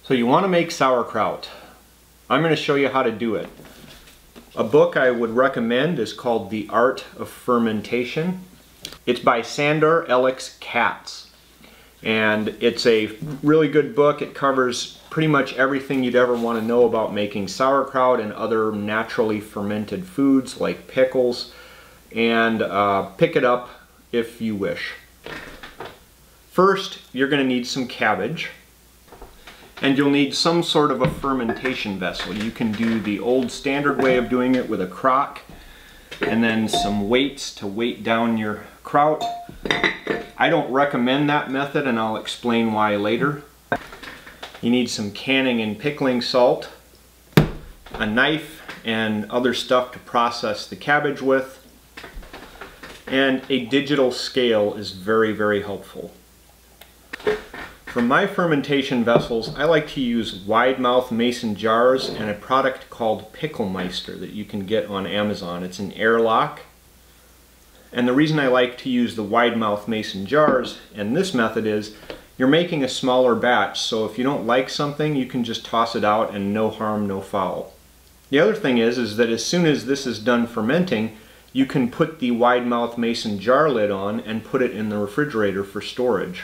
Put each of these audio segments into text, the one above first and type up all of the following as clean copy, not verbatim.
So you want to make sauerkraut. I'm going to show you how to do it. A book I would recommend is called The Art of Fermentation. It's by Sandor Elix Katz. And it's a really good book. It covers pretty much everything you'd ever want to know about making sauerkraut and other naturally fermented foods like pickles. And pick it up if you wish. First, you're going to need some cabbage. And you'll need some sort of a fermentation vessel. You can do the old standard way of doing it with a crock, and then some weights to weight down your kraut. I don't recommend that method, and I'll explain why later. You need some canning and pickling salt, a knife and other stuff to process the cabbage with, and a digital scale is very, very helpful. For my fermentation vessels, I like to use wide mouth mason jars and a product called Pickle Meister that you can get on Amazon. It's an airlock. And the reason I like to use the wide mouth mason jars and this method is you're making a smaller batch, so if you don't like something, you can just toss it out and no harm, no foul. The other thing is that as soon as this is done fermenting, you can put the wide mouth mason jar lid on and put it in the refrigerator for storage.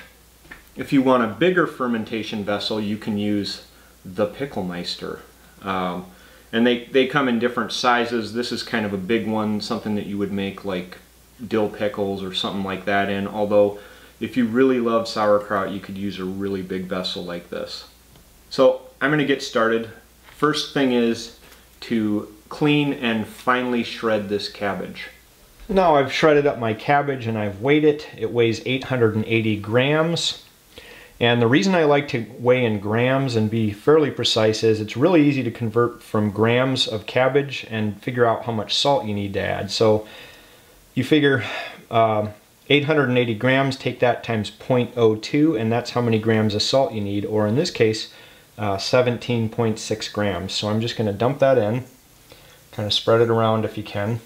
If you want a bigger fermentation vessel, you can use the Pickle Meister. And they come in different sizes. This is kind of a big one, something that you would make like dill pickles or something like that in. Although, if you really love sauerkraut, you could use a really big vessel like this. So, I'm going to get started. First thing is to clean and finely shred this cabbage. Now I've shredded up my cabbage and I've weighed it. It weighs 880 grams. And the reason I like to weigh in grams and be fairly precise is it's really easy to convert from grams of cabbage and figure out how much salt you need to add. So you figure 880 grams, take that times 0.02, and that's how many grams of salt you need, or in this case, 17.6 grams. So I'm just going to dump that in, kind of spread it around if you can.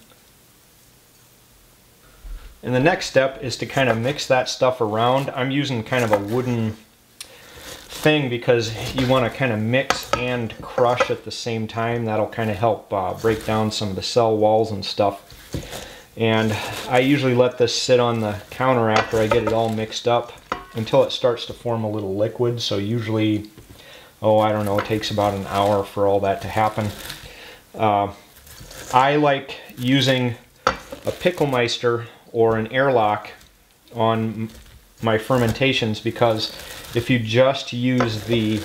And the next step is to kind of mix that stuff around. I'm using kind of a wooden thing because you want to kind of mix and crush at the same time. That'll kind of help break down some of the cell walls and stuff. And I usually let this sit on the counter after I get it all mixed up until it starts to form a little liquid. So usually, oh, I don't know, it takes about an hour for all that to happen. I like using a Pickle Meister or an airlock on my fermentations because if you just use the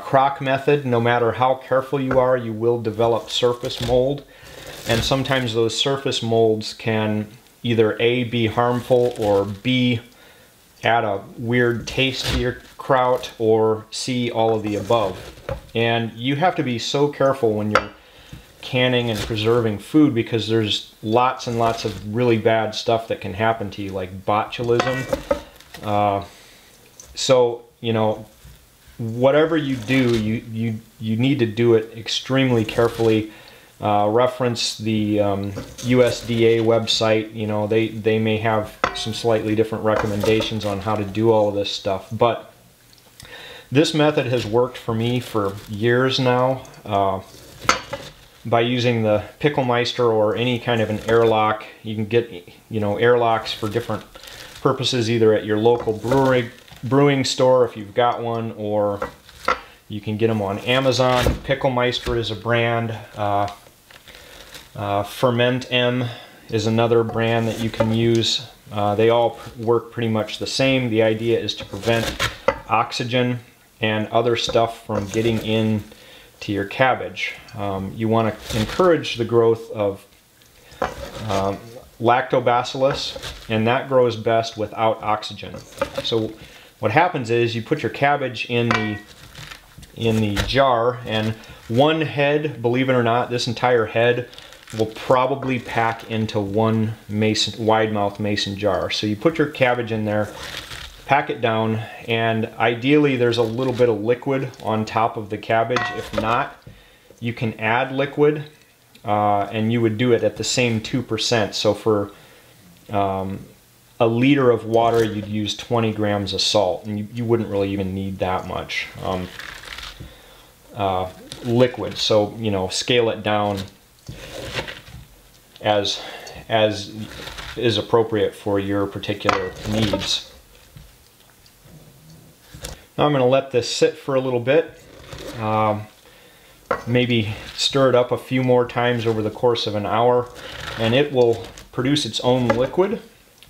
crock method, no matter how careful you are, you will develop surface mold. And sometimes those surface molds can either A, be harmful, or B, add a weird taste to your kraut, or C, all of the above. And you have to be so careful when you're canning and preserving food because there's lots and lots of really bad stuff that can happen to you, like botulism. So, you know, whatever you do, you need to do it extremely carefully. Reference the USDA website. You know, they may have some slightly different recommendations on how to do all of this stuff, but this method has worked for me for years now. By using the Pickle Meister or any kind of an airlock, you can get, you know, airlocks for different purposes, either at your local brewing store if you've got one, or you can get them on Amazon. Pickle Meister is a brand. Ferment M is another brand that you can use. They all work pretty much the same. The idea is to prevent oxygen and other stuff from getting in to your cabbage. You want to encourage the growth of lactobacillus, and that grows best without oxygen. So what happens is you put your cabbage in the jar, and one head, believe it or not, this entire head will probably pack into one wide mouth mason jar. So you put your cabbage in there, pack it down, and ideally there's a little bit of liquid on top of the cabbage. If not, you can add liquid, and you would do it at the same 2%. So for a liter of water, you'd use 20 grams of salt, and you wouldn't really even need that much liquid. So, you know, scale it down as is appropriate for your particular needs. Now I'm going to let this sit for a little bit. Maybe stir it up a few more times over the course of an hour, and it will produce its own liquid,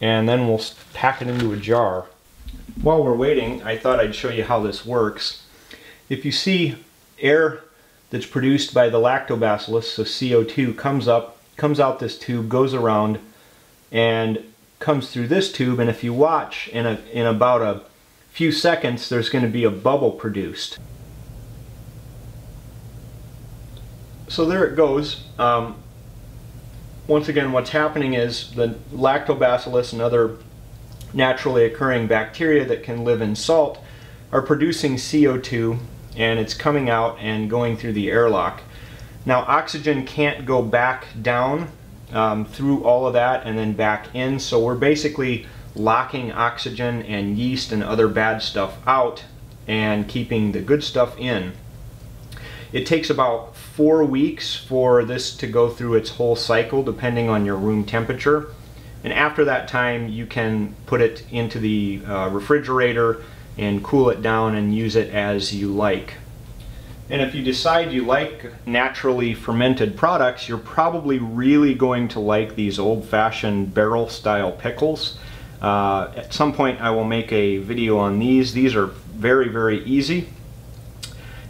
and then we'll pack it into a jar. While we're waiting, I thought I'd show you how this works. If you see air that's produced by the lactobacillus, so CO2, comes out this tube, goes around, and comes through this tube, and if you watch, in about a few seconds, there's going to be a bubble produced. So there it goes. Once again, what's happening is the lactobacillus and other naturally occurring bacteria that can live in salt are producing CO2, and it's coming out and going through the airlock. Now, oxygen can't go back down through all of that and then back in, so we're basically locking oxygen and yeast and other bad stuff out and keeping the good stuff in. It takes about 4 weeks for this to go through its whole cycle, depending on your room temperature. And after that time, you can put it into the refrigerator and cool it down and use it as you like. And if you decide you like naturally fermented products, you're probably really going to like these old-fashioned barrel-style pickles. At some point I will make a video on these. These are very, very easy.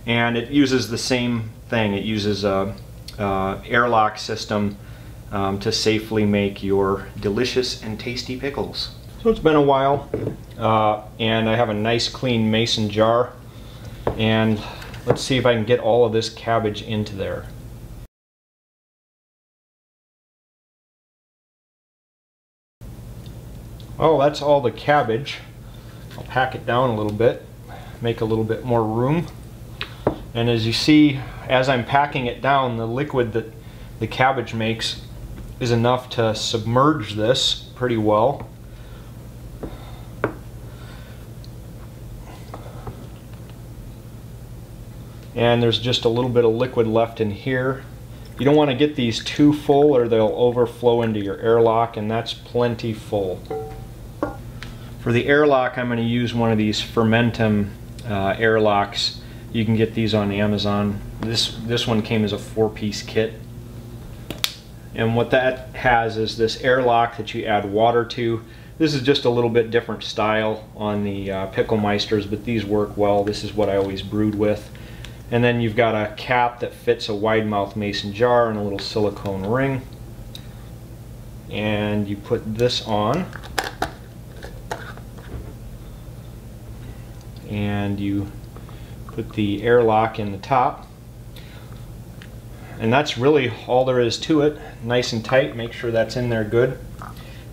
And it uses the same thing. It uses a airlock system to safely make your delicious and tasty pickles. So it's been a while, and I have a nice clean mason jar, and let's see if I can get all of this cabbage into there. Oh, that's all the cabbage. I'll pack it down a little bit, make a little bit more room. And as you see, as I'm packing it down, the liquid that the cabbage makes is enough to submerge this pretty well. And there's just a little bit of liquid left in here. You don't want to get these too full or they'll overflow into your airlock, and that's plenty full. For the airlock, I'm going to use one of these Fermentum airlocks. You can get these on Amazon. This one came as a 4-piece kit. And what that has is this airlock that you add water to. This is just a little bit different style on the pickle meisters, but these work well. This is what I always brewed with. And then you've got a cap that fits a wide mouth mason jar and a little silicone ring. And you put this on. And you put the airlock in the top, and that's really all there is to it. Nice and tight, make sure that's in there good.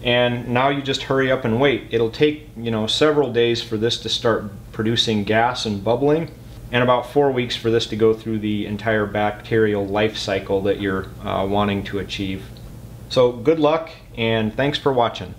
And now you just hurry up and wait. It'll take, you know, several days for this to start producing gas and bubbling, and about 4 weeks for this to go through the entire bacterial life cycle that you're wanting to achieve. So good luck, and thanks for watching.